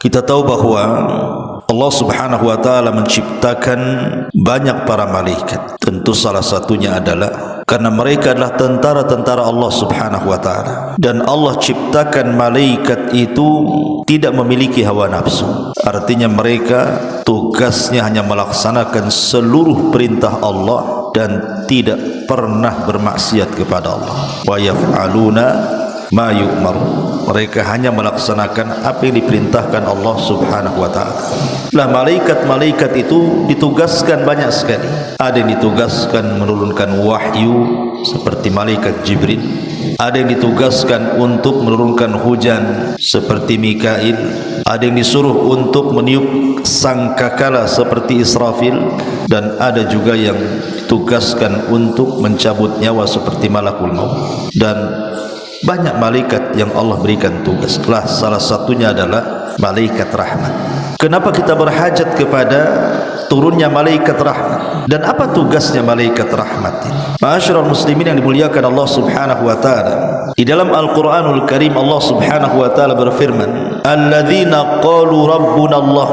Kita tahu bahwa Allah Subhanahu wa taala menciptakan banyak para malaikat. Tentu salah satunya adalah karena mereka adalah tentara-tentara Allah Subhanahu wa taala. Dan Allah ciptakan malaikat itu tidak memiliki hawa nafsu. Artinya mereka tugasnya hanya melaksanakan seluruh perintah Allah dan tidak pernah bermaksiat kepada Allah. Wa yaf'aluna ma yu'mar. Mereka hanya melaksanakan apa yang diperintahkan Allah Subhanahu wa taala. Lah malaikat-malaikat itu ditugaskan banyak sekali. Ada yang ditugaskan menurunkan wahyu seperti malaikat Jibril. Ada yang ditugaskan untuk menurunkan hujan seperti Mikail. Ada yang disuruh untuk meniup sangkakala seperti Israfil, dan ada juga yang ditugaskan untuk mencabut nyawa seperti malakul maut. Dan banyak malaikat yang Allah berikan tugas. Salah satunya adalah malaikat rahmat. Kenapa kita berhajat kepada turunnya malaikat rahmat? Dan apa tugasnya malaikat rahmat ini? Ma'asyiral muslimin yang dimuliakan Allah Subhanahu wa taala, di dalam Al-Qur'anul Karim Allah Subhanahu wa taala berfirman, "Alladzina qalu rabbuna Allah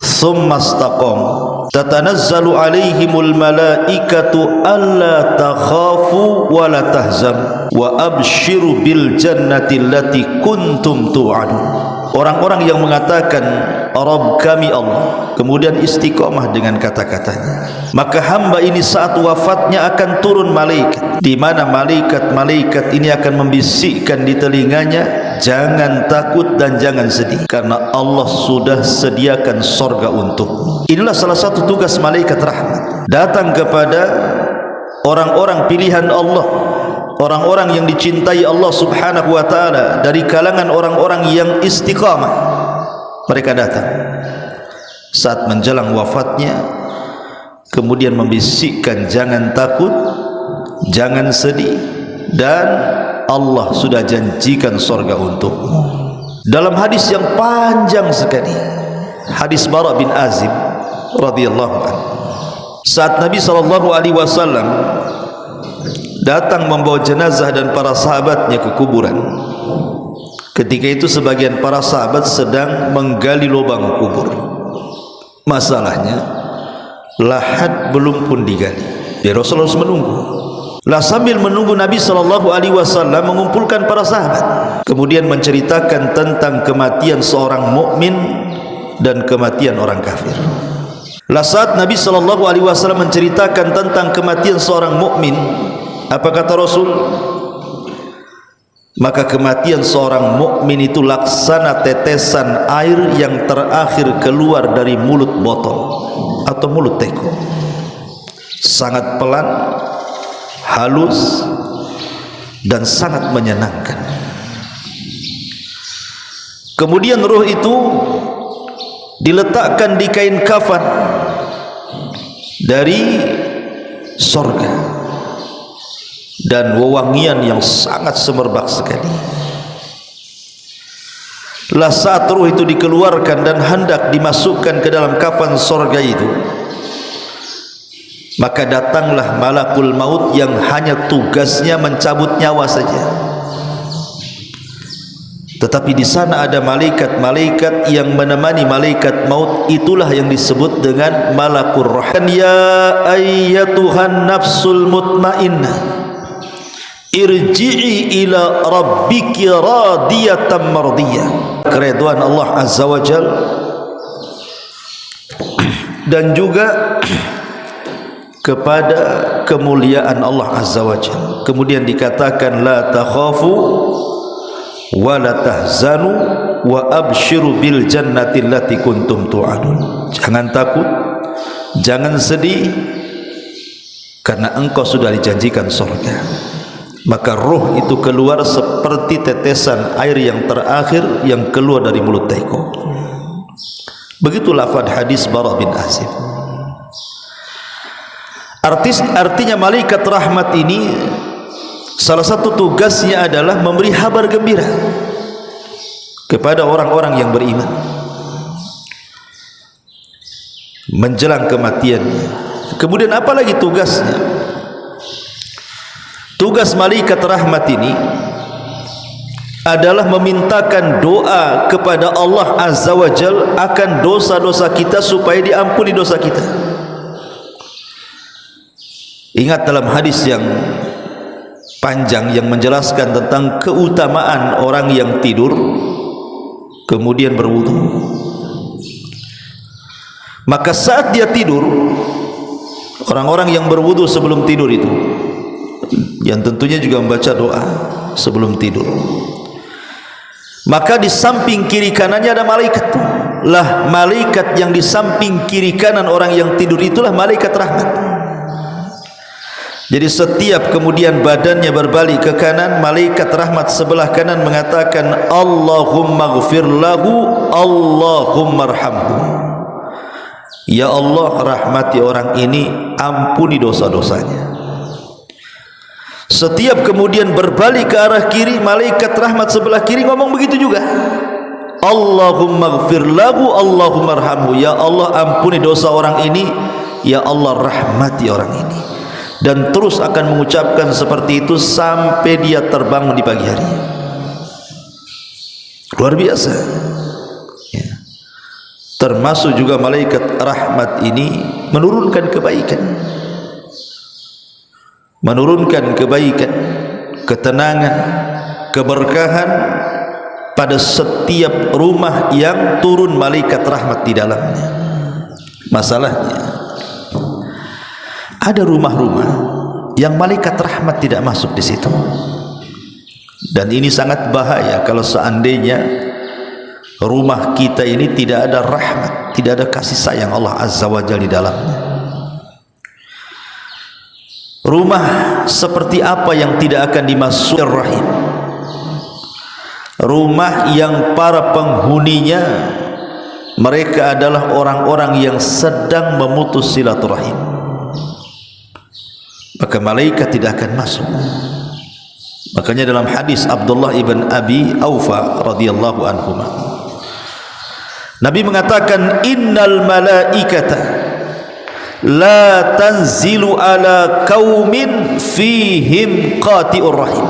tsumma istaqamu tatanazzalu alaihimul malaikatu alla takhafu wa la tahzanu wa abshiru bil jannati allati kuntum tu'adun." Orang-orang yang mengatakan Rabb kami Allah, kemudian istiqamah dengan kata-katanya, maka hamba ini saat wafatnya akan turun malaikat, di mana malaikat-malaikat ini akan membisikkan di telinganya, jangan takut dan jangan sedih, karena Allah sudah sediakan sorga untukmu. Inilah salah satu tugas malaikat rahmat, datang kepada orang-orang pilihan Allah, orang-orang yang dicintai Allah Subhanahu wa taala dari kalangan orang-orang yang istiqamah. Mereka datang saat menjelang wafatnya, kemudian membisikkan jangan takut, jangan sedih, dan Allah sudah janjikan surga untukmu. Dalam hadis yang panjang sekali, hadis Bara bin Azib radhiyallahu anhu, saat Nabi SAW datang membawa jenazah dan para sahabatnya ke kuburan. Ketika itu sebagian para sahabat sedang menggali lubang kubur. Masalahnya lahat belum pun digali. Jadi Rasulullah harus menunggu. Lah sambil menunggu Nabi SAW mengumpulkan para sahabat, kemudian menceritakan tentang kematian seorang mukmin dan kematian orang kafir. Lah saat Nabi SAW menceritakan tentang kematian seorang mukmin, apa kata Rasul? Maka kematian seorang mukmin itu laksana tetesan air yang terakhir keluar dari mulut botol atau mulut teko. Sangat pelan, halus, dan sangat menyenangkan. Kemudian ruh itu diletakkan di kain kafan dari sorga, dan wewangian yang sangat semerbak sekali. Lah saat ruh itu dikeluarkan dan hendak dimasukkan ke dalam kafan sorga itu, maka datanglah malakul maut yang hanya tugasnya mencabut nyawa saja. Tetapi di sana ada malaikat-malaikat yang menemani malaikat maut, itulah yang disebut dengan malakur rahman. Ya ayyatuhan nafsul mutmainnah, irji'i ila rabbiki radiyatan mardiyah. Keridhaan Allah Azza wa Jal, dan juga kepada kemuliaan Allah Azza wa Jal. Kemudian dikatakan la takhafu wa la tahzanu wa abshiru bil jannati allati kuntum tu'adun. Jangan takut, jangan sedih, karena engkau sudah dijanjikan surga. Maka roh itu keluar seperti tetesan air yang terakhir yang keluar dari mulut teko. Begitu lafaz hadis Bara bin Azib. Artinya malaikat rahmat ini salah satu tugasnya adalah memberi kabar gembira kepada orang-orang yang beriman menjelang kematiannya. Kemudian apa lagi tugasnya? Tugas malaikat rahmat ini adalah memintakan doa kepada Allah Azza wa Jal akan dosa-dosa kita supaya diampuni dosa kita. Ingat dalam hadis yang panjang yang menjelaskan tentang keutamaan orang yang tidur kemudian berwudu. Maka saat dia tidur, orang-orang yang berwudu sebelum tidur itu, yang tentunya juga membaca doa sebelum tidur, maka di samping kiri kanannya ada malaikat. Lah malaikat yang di samping kiri kanan orang yang tidur itulah malaikat rahmat. Jadi setiap kemudian badannya berbalik ke kanan, malaikat rahmat sebelah kanan mengatakan Allahumma ghfir lahu, Allahumma arhamhu. Ya Allah, rahmati orang ini, ampuni dosa-dosanya. Setiap kemudian berbalik ke arah kiri, malaikat rahmat sebelah kiri ngomong begitu juga. Allahumma ghfir lahu, Allahumma arhamhu. Ya Allah, ampuni dosa orang ini, ya Allah, rahmati orang ini. Dan terus akan mengucapkan seperti itu sampai dia terbangun di pagi hari. Luar biasa ya. Termasuk juga malaikat rahmat ini menurunkan kebaikan, ketenangan, keberkahan pada setiap rumah yang turun malaikat rahmat di dalamnya. Masalahnya ada rumah-rumah yang malaikat rahmat tidak masuk di situ, dan ini sangat bahaya kalau seandainya rumah kita ini tidak ada rahmat, tidak ada kasih sayang Allah Azza wa Jalla di dalamnya. Rumah seperti apa yang tidak akan dimasuki rahim? Rumah yang para penghuninya mereka adalah orang-orang yang sedang memutus silaturahim, maka malaikat tidak akan masuk. Makanya dalam hadis Abdullah ibn Abi Aufa radhiyallahu anhu, Nabi mengatakan innal malaikata la tanzilu ala qaumin fihim qati'ur rahim.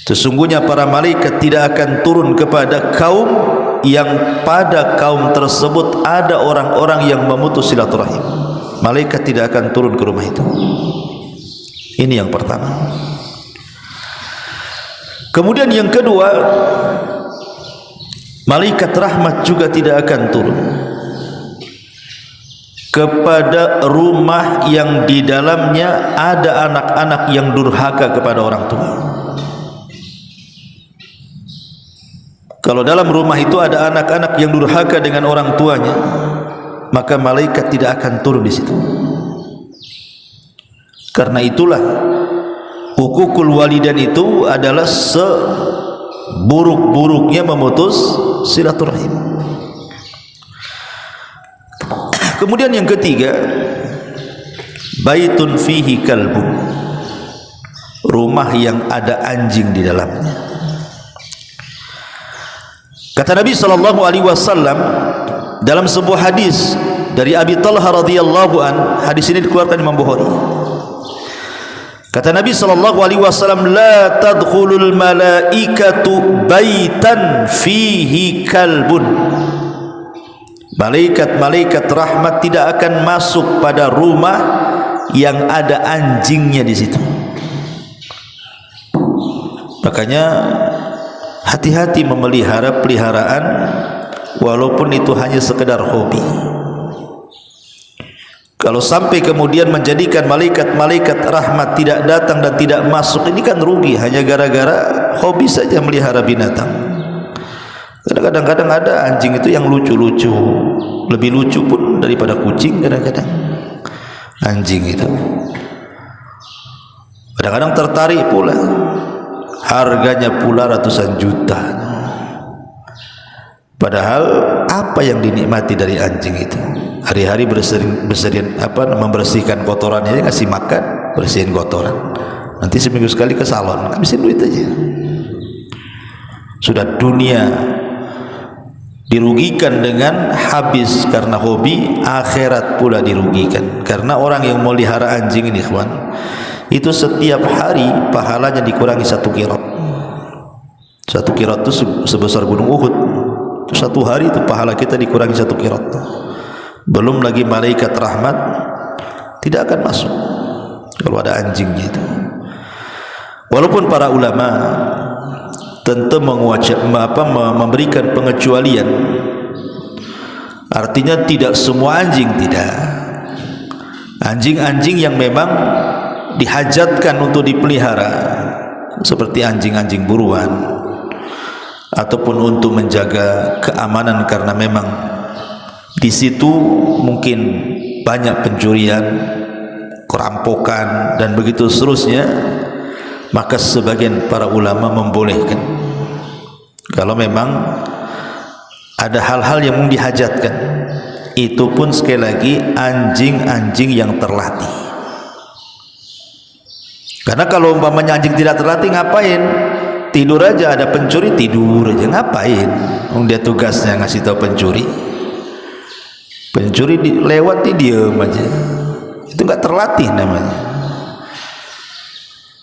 Sesungguhnya para malaikat tidak akan turun kepada kaum yang pada kaum tersebut ada orang-orang yang memutus silaturahim. Malaikat tidak akan turun ke rumah itu. Ini yang pertama. Kemudian yang kedua, malaikat rahmat juga tidak akan turun kepada rumah yang di dalamnya ada anak-anak yang durhaka kepada orang tua. Kalau dalam rumah itu ada anak-anak yang durhaka dengan orang tuanya, maka malaikat tidak akan turun di situ. Karena itulah hukukul walidan itu adalah seburuk-buruknya memutus silaturahim. Kemudian yang ketiga, baitun fihi kalbun, rumah yang ada anjing di dalamnya. Kata Nabi sallallahu alaihi wasallam dalam sebuah hadis dari Abi Talha radhiyallahu an, hadis ini dikeluarkan Imam Bukhari. Kata Nabi sallallahu alaihi wasallam, la tadkhulul malaikatu baitan fihi kalbun. Malaikat-malaikat rahmat tidak akan masuk pada rumah yang ada anjingnya di situ. Makanya hati-hati memelihara peliharaan walaupun itu hanya sekedar hobi. Kalau sampai kemudian menjadikan malaikat-malaikat rahmat tidak datang dan tidak masuk, ini kan rugi hanya gara-gara hobi saja melihara binatang. Kadang-kadang ada anjing itu yang lucu-lucu, lebih lucu pun daripada kucing kadang-kadang anjing itu. Kadang-kadang tertarik pula, harganya pula ratusan juta. Padahal apa yang dinikmati dari anjing itu? Hari-hari membersihkan kotorannya, ngasih makan, bersihin kotoran. Nanti seminggu sekali ke salon, habisin duit aja. Sudah dunia dirugikan dengan habis karena hobi, akhirat pula dirugikan. Karena orang yang melihara anjing ini, ikhwan, itu setiap hari pahalanya dikurangi 1 qirab. Satu kirat itu sebesar gunung Uhud. Satu hari itu pahala kita dikurangi satu kirat. Belum lagi malaikat rahmat tidak akan masuk kalau ada anjingnya itu. Walaupun para ulama tentu memberikan pengecualian, artinya tidak semua anjing, tidak. Anjing-anjing yang memang dihajatkan untuk dipelihara, seperti anjing-anjing buruan, ataupun untuk menjaga keamanan karena memang di situ mungkin banyak pencurian, kerampokan dan begitu seterusnya, maka sebagian para ulama membolehkan kalau memang ada hal-hal yang dihajatkan. Itu pun sekali lagi anjing-anjing yang terlatih. Karena kalau umpamanya anjing tidak terlatih, ngapain? Tidur aja, ada pencuri tidur aja, ngapain? Dia tugasnya ngasih tahu pencuri. Pencuri lewat diam aja, itu enggak terlatih namanya.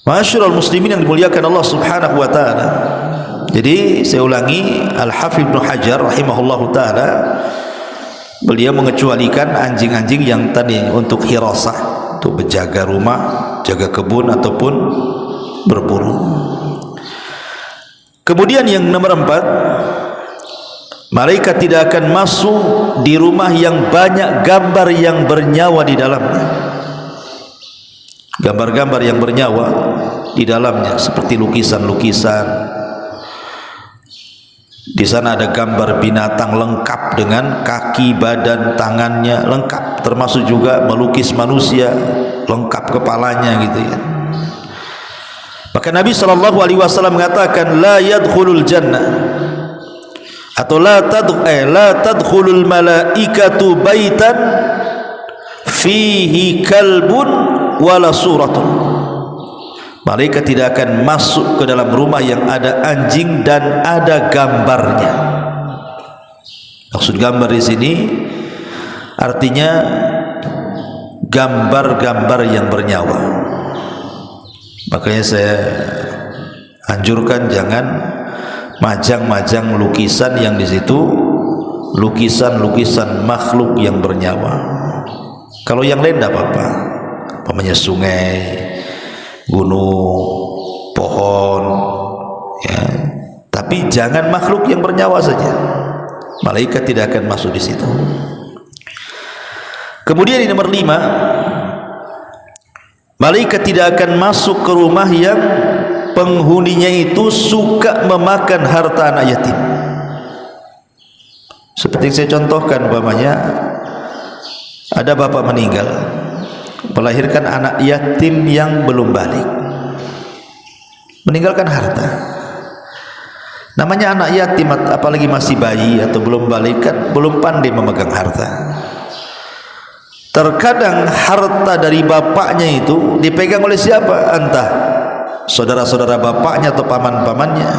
Ma'asyiral muslimin yang dimuliakan Allah Subhanahu wa taala. Jadi saya ulangi, Al-Hafidz Ibnu Hajar rahimahullahu taala, beliau mengecualikan anjing-anjing yang tadi untuk hirasah, untuk menjaga rumah, jaga kebun ataupun berburu. Kemudian yang nomor 4, malaikat tidak akan masuk di rumah yang banyak gambar yang bernyawa di dalamnya. Gambar-gambar yang bernyawa di dalamnya seperti lukisan-lukisan. Di sana ada gambar binatang lengkap dengan kaki, badan, tangannya lengkap, termasuk juga melukis manusia lengkap kepalanya gitu ya. Maka Nabi SAW mengatakan la yadkhulul jannah atau la tadkhulul malaikatu baitan fihi kalbun wala suratun. Malaikat tidak akan masuk ke dalam rumah yang ada anjing dan ada gambarnya. Maksud gambar di sini artinya gambar-gambar yang bernyawa. Makanya saya anjurkan jangan majang-majang lukisan yang di situ lukisan-lukisan makhluk yang bernyawa. Kalau yang lain tidak apa-apa, umpamanya sungai, gunung, pohon, ya. Tapi jangan makhluk yang bernyawa saja. Malaikat tidak akan masuk di situ. Kemudian yang nomor 5, malaikat tidak akan masuk ke rumah yang penghuninya itu suka memakan harta anak yatim. Seperti yang saya contohkan, umpamanya ada bapak meninggal, melahirkan anak yatim yang belum balik, meninggalkan harta. Namanya anak yatim, apalagi masih bayi atau belum balik, kan belum pandai memegang harta. Terkadang harta dari bapaknya itu dipegang oleh siapa? Entah saudara-saudara bapaknya atau paman-pamannya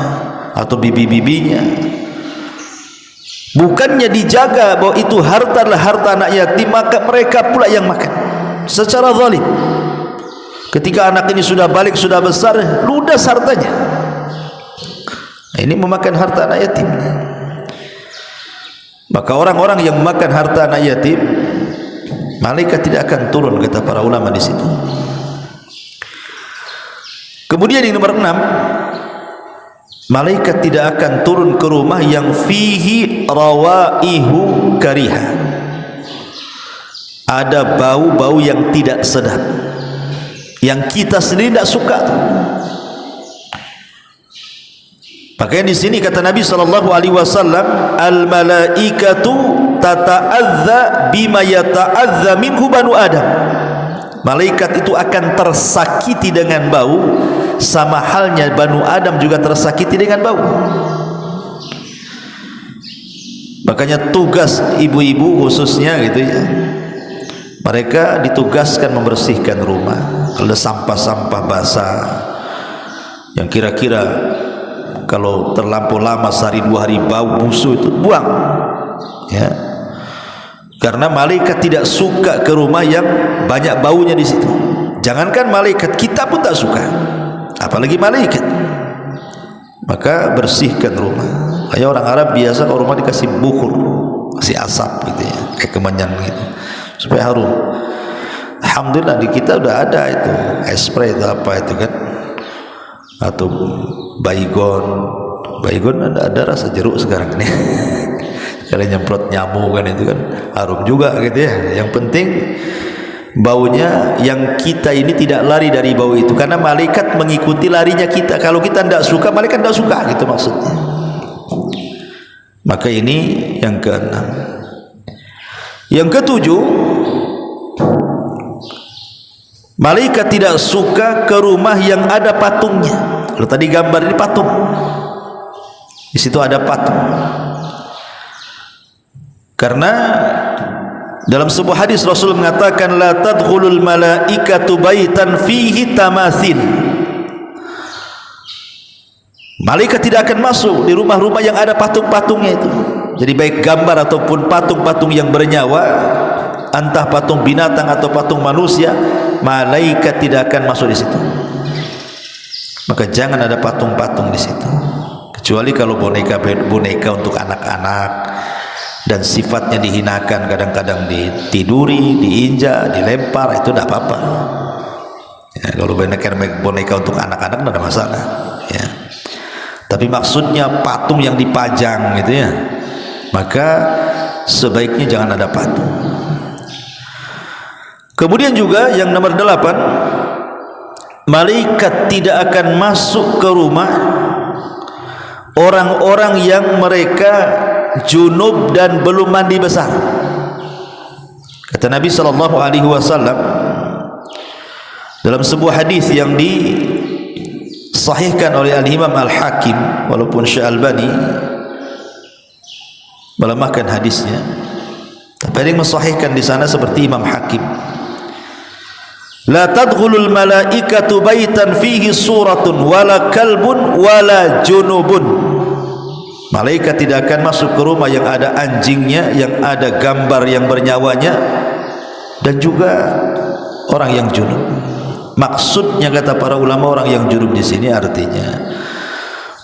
atau bibi-bibinya. Bukannya dijaga bahwa itu harta adalah harta anak yatim, maka mereka pula yang makan secara zalim. Ketika anak ini sudah balik, sudah besar, ludas hartanya. Ini memakan harta anak yatim. Maka orang-orang yang memakan harta anak yatim, malaikat tidak akan turun, kata para ulama di situ. Kemudian yang nomor 6, malaikat tidak akan turun ke rumah yang fihi rawaihu kariha. Ada bau-bau yang tidak sedap, yang kita sendiri tidak suka. Makanya di sini kata Nabi SAW, al malaikatu tata'adza bima yata'adza minhu banu Adam. Malaikat itu akan tersakiti dengan bau, sama halnya Banu Adam juga tersakiti dengan bau. Makanya tugas ibu-ibu khususnya gitu ya, mereka ditugaskan membersihkan rumah. Kalau ada sampah-sampah basah yang kira-kira kalau terlampau lama, sehari 2 hari bau busuk, itu buang ya. Karena malaikat tidak suka ke rumah yang banyak baunya di situ. Jangankan malaikat, kita pun tak suka, apalagi malaikat. maka bersihkan rumah. Kayak orang Arab biasa kalau rumah dikasih bukhur, kasih asap gitu ya, kayak kemenyan gitu, supaya harum. Alhamdulillah di kita udah ada itu spray itu apa itu kan, atau baygon ada rasa jeruk sekarang ini. Kalian nyemprot nyamuk kan, itu kan harum juga gitu ya. Yang penting baunya yang kita ini tidak lari dari bau itu, karena malaikat mengikuti larinya kita. Kalau kita tidak suka, malaikat tidak suka, gitu maksudnya. Maka ini yang keenam. Yang ketujuh, malaikat tidak suka ke rumah yang ada patungnya. Kalau tadi gambar ini patung, di situ ada patung. Karena dalam sebuah hadis Rasul mengatakan, la tadkhulul malaikatu baitan fihi tamathil. Malaikat tidak akan masuk di rumah-rumah yang ada patung-patungnya itu. Jadi baik gambar ataupun patung-patung yang bernyawa, entah patung binatang atau patung manusia, malaikat tidak akan masuk di situ. Maka jangan ada patung-patung di situ. Kecuali kalau boneka untuk anak-anak dan sifatnya dihinakan, kadang-kadang ditiduri, diinjak, dilempar, itu tidak apa-apa ya. Kalau boneka untuk anak-anak tidak ada masalah ya. Tapi maksudnya patung yang dipajang gitu ya, maka sebaiknya jangan ada patung. Kemudian juga yang nomor 8, malaikat tidak akan masuk ke rumah orang-orang yang mereka junub dan belum mandi besar. Kata Nabi SAW dalam sebuah hadis yang disahihkan oleh Al-Imam Al-Hakim, walaupun Syekh Albani melemahkan hadisnya, tapi ada yang mensahihkan di sana seperti Imam Hakim. La tadkhulul malaikatu baitan fihi suratun wala kalbun wala junubun. Malaikat tidak akan masuk ke rumah yang ada anjingnya, yang ada gambar yang bernyawanya, dan juga orang yang junub. Maksudnya kata para ulama, orang yang junub di sini artinya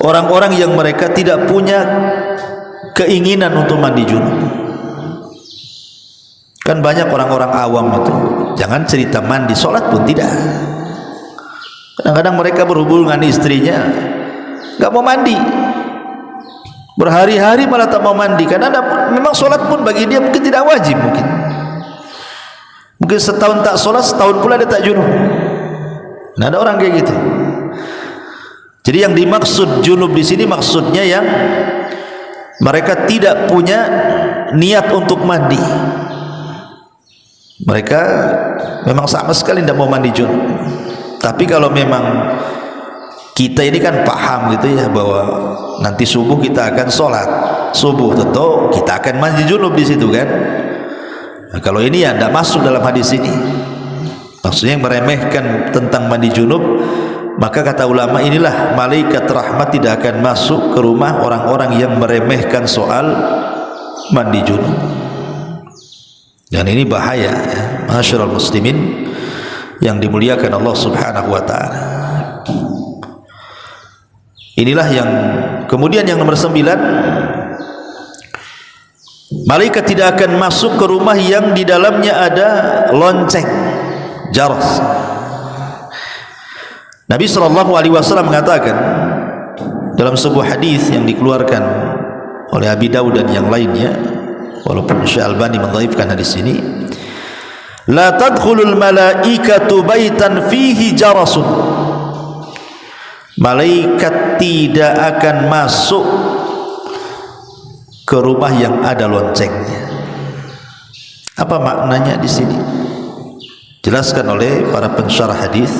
orang-orang yang mereka tidak punya keinginan untuk mandi junub. Kan banyak orang-orang awam itu, jangan cerita mandi, sholat pun tidak. Kadang-kadang mereka berhubungan dengan istrinya, nggak mau mandi, berhari-hari malah tak mau mandi, karena memang sholat pun bagi dia mungkin tidak wajib, mungkin setahun tak sholat, setahun pula dia tak junub. Nah, ada orang kayak gitu. Jadi yang dimaksud junub di sini maksudnya yang mereka tidak punya niat untuk mandi. Mereka memang sama sekali tidak mau mandi junub. Tapi kalau memang kita ini kan paham gitu ya, bahwa nanti subuh kita akan sholat subuh, tentu kita akan mandi junub di situ kan. Nah, kalau ini ya tidak masuk dalam hadis ini. Maksudnya yang meremehkan tentang mandi junub, maka kata ulama inilah malaikat rahmat tidak akan masuk ke rumah orang-orang yang meremehkan soal mandi junub. Dan ini bahaya ya, masyarul muslimin yang dimuliakan Allah Subhanahu wa taala. Inilah yang kemudian yang nomor 9, malaikat tidak akan masuk ke rumah yang di dalamnya ada lonceng, jaras. Nabi SAW mengatakan dalam sebuah hadis yang dikeluarkan oleh Abi Dawud dan yang lainnya, walaupun Syekh Albani mendhaifkan hadis ini, la tadkhulul malaikatu baitan fihi jarasun. Malaikat tidak akan masuk ke rumah yang ada loncengnya. Apa maknanya di sini? Jelaskan oleh para pensyarah hadis.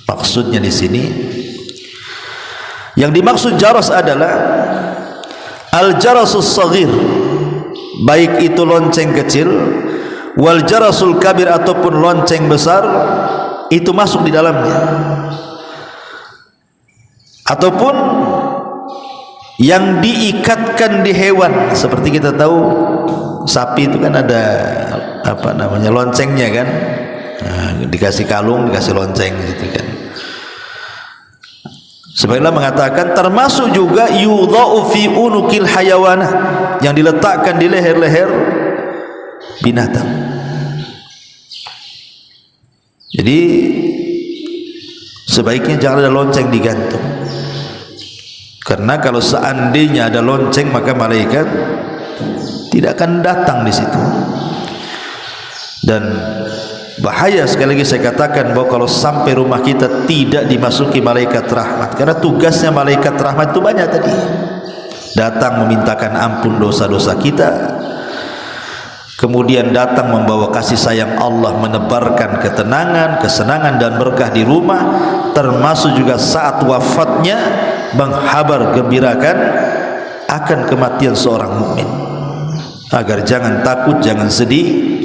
Maksudnya di sini, yang dimaksud jaras adalah al-jarasus saghir, baik itu lonceng kecil, wal jarasul kabir ataupun lonceng besar, itu masuk di dalamnya. Ataupun yang diikatkan di hewan, seperti kita tahu sapi itu kan ada apa namanya, loncengnya kan. Nah, dikasih kalung, dikasih lonceng gitu kan. Sebagian mengatakan termasuk juga yudha'u fi unukil hayawanat, yang diletakkan di leher-leher binatang. Jadi sebaiknya jangan ada lonceng digantung, karena kalau seandainya ada lonceng maka malaikat tidak akan datang di situ. Dan bahaya, sekali lagi saya katakan, bahwa kalau sampai rumah kita tidak dimasuki malaikat rahmat, karena tugasnya malaikat rahmat itu banyak tadi, datang memintakan ampun dosa-dosa kita, kemudian datang membawa kasih sayang Allah, menebarkan ketenangan, kesenangan dan berkah di rumah, termasuk juga saat wafatnya menghabar gembirakan akan kematian seorang mukmin, agar jangan takut, jangan sedih,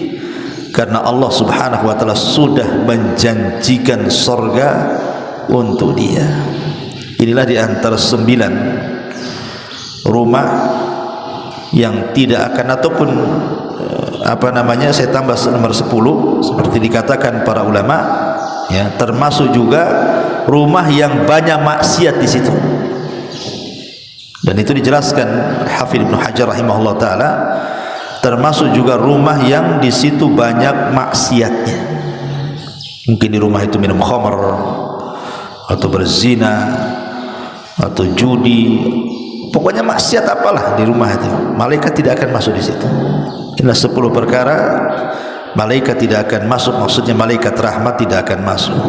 karena Allah Subhanahu wa taala sudah menjanjikan surga untuk dia. Inilah di antara 9 rumah yang tidak akan, ataupun saya tambah nomor 10 seperti dikatakan para ulama, ya, termasuk juga rumah yang banyak maksiat di situ. Dan itu dijelaskan Hafidz Ibnu Hajar rahimahullah taala, termasuk juga rumah yang di situ banyak maksiatnya. Mungkin di rumah itu minum khamr, atau berzina, atau judi, pokoknya maksiat apalah di rumah itu, malaikat tidak akan masuk di situ. Inilah 10 perkara malaikat tidak akan masuk, maksudnya malaikat rahmat tidak akan masuk.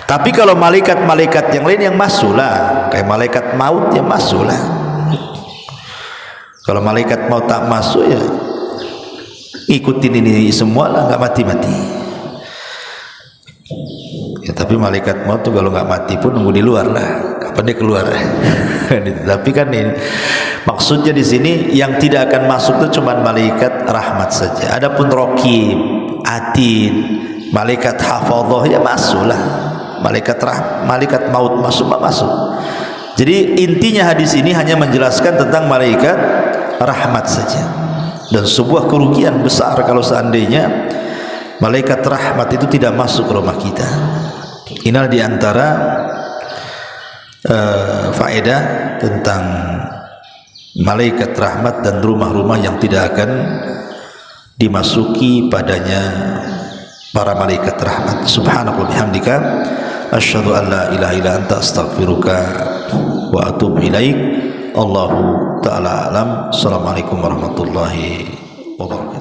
Tapi kalau malaikat-malaikat yang lain yang masuklah, kayak malaikat maut yang masuklah. Kalau malaikat mau tak masuk, ya ikutin ini semua lah, nggak mati-mati. Ya, tapi malaikat maut tuh kalau nggak mati pun nunggu di luar lah, kapan dia keluar. Tapi kan ini maksudnya di sini yang tidak akan masuk itu cuma malaikat rahmat saja. Adapun raqib, atid, malaikat hafadhah ya masuklah. Malaikat maut masuk. Jadi intinya hadis ini hanya menjelaskan tentang malaikat rahmat saja, dan sebuah kerugian besar kalau seandainya malaikat rahmat itu tidak masuk ke rumah kita. Inilah diantara faedah tentang malaikat rahmat dan rumah-rumah yang tidak akan dimasuki padanya para malaikat rahmat. Subhanaka wa bihamdika asyhadu an la ilaha illa anta astaghfiruka wa atubu ilaik. Allahu ta'ala alam. Assalamualaikum warahmatullahi wabarakatuh.